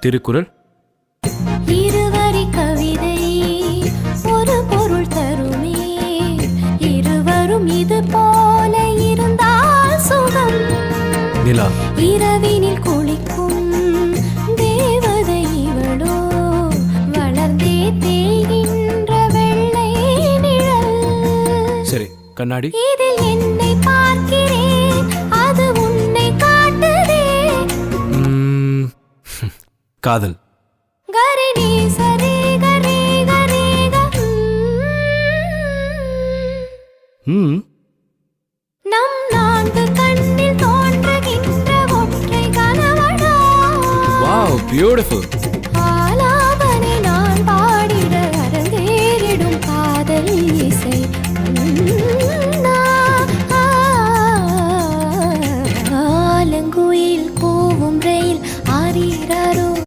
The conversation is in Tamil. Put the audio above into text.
திருக்குறள். இருவரி கவிதை ஒரு பொருள் தருமே, இருவரும் இது போல இருந்தால் சுகம். நிலா. இரவினில் குளிக்கும் தேவதை இவளோ, வளர்ந்தே தேய்கின்ற வெள்ளை நிழல். சரி, கண்ணாடி. இதில் என்னை பார்க்கிறேன், அது உன்னை காட்டுதே. காதல். கரினி சரி கரி கரி நம் நான்கு கண்ணில் தோன்றுகின்ற ஒற்றை கனவடா. Wow, beautiful.